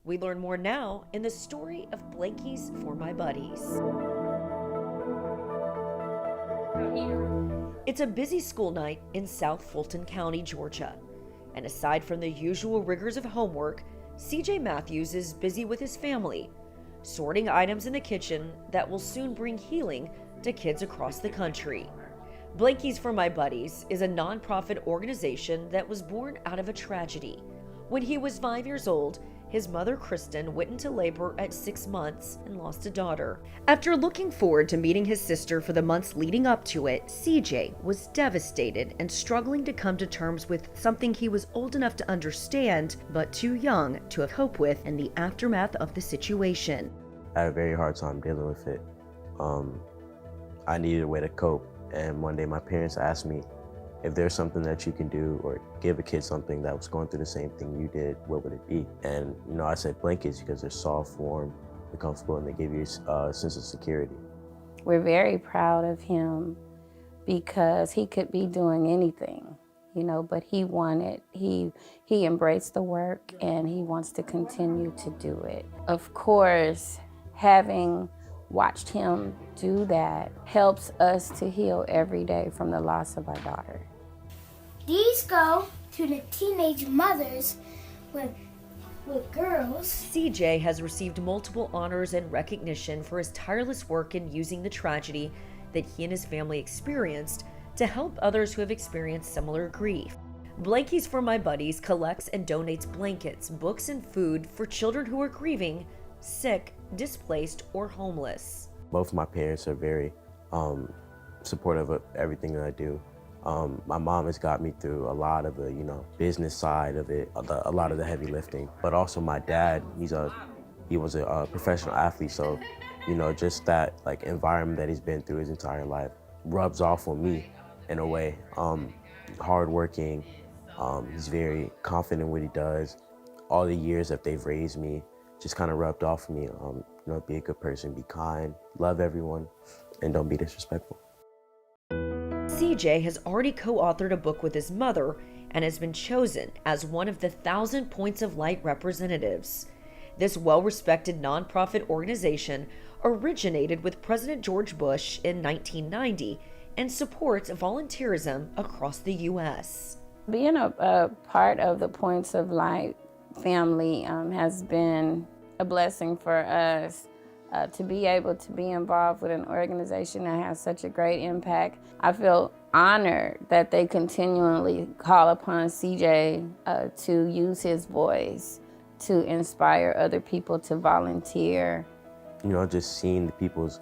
We learn more now in the story of Blankies for My Buddies. It's a busy school night in South Fulton County, Georgia. And aside from the usual rigors of homework, CJ Matthews is busy with his family, sorting items in the kitchen that will soon bring healing to kids across the country. Blankies for My Buddies is a nonprofit organization that was born out of a tragedy. When he was 5 years old, his mother, Kristen, went into labor at 6 months and lost a daughter. After looking forward to meeting his sister for the months leading up to it, CJ was devastated and struggling to come to terms with something he was old enough to understand, but too young to cope with in the aftermath of the situation. I had a very hard time dealing with it. I needed a way to cope, and one day my parents asked me, if there's something that you can do or give a kid something that was going through the same thing you did, what would it be? And I said blankets because they're soft, warm, they're comfortable, and they give you a sense of security. We're very proud of him because he could be doing anything, but he embraced the work and he wants to continue to do it. Of course, having watched him do that helps us to heal every day from the loss of our daughter. These go to the teenage mothers with girls. CJ has received multiple honors and recognition for his tireless work in using the tragedy that he and his family experienced to help others who have experienced similar grief. Blankies for My Buddies collects and donates blankets, books, and food for children who are grieving, sick, displaced, or homeless. Both my parents are very supportive of everything that I do. My mom has got me through a lot of the, business side of it, a lot of the heavy lifting. But also my dad, he was a professional athlete, so, just that environment that he's been through his entire life rubs off on me in a way. Hardworking, he's very confident in what he does. All the years that they've raised me just kind of rubbed off on me. Be a good person, be kind, love everyone, and don't be disrespectful. CJ has already co-authored a book with his mother and has been chosen as one of the 1,000 Points of Light representatives. This well-respected nonprofit organization originated with President George Bush in 1990 and supports volunteerism across the U.S. Being a part of the Points of Light family has been a blessing for us. To be able to be involved with an organization that has such a great impact. I feel honored that they continually call upon CJ to use his voice to inspire other people to volunteer. Just seeing the people's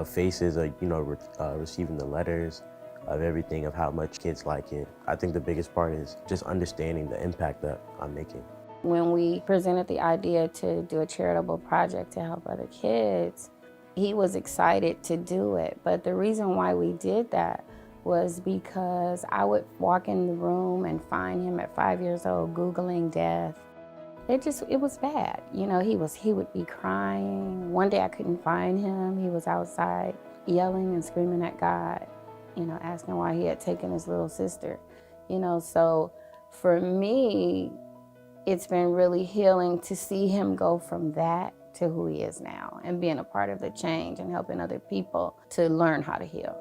faces, receiving the letters of everything, of how much kids like it. I think the biggest part is just understanding the impact that I'm making. When we presented the idea to do a charitable project to help other kids, he was excited to do it. But the reason why we did that was because I would walk in the room and find him at 5 years old Googling death. It was bad. He would be crying. One day I couldn't find him. He was outside yelling and screaming at God, asking why he had taken his little sister. So for me, it's been really healing to see him go from that to who he is now and being a part of the change and helping other people to learn how to heal.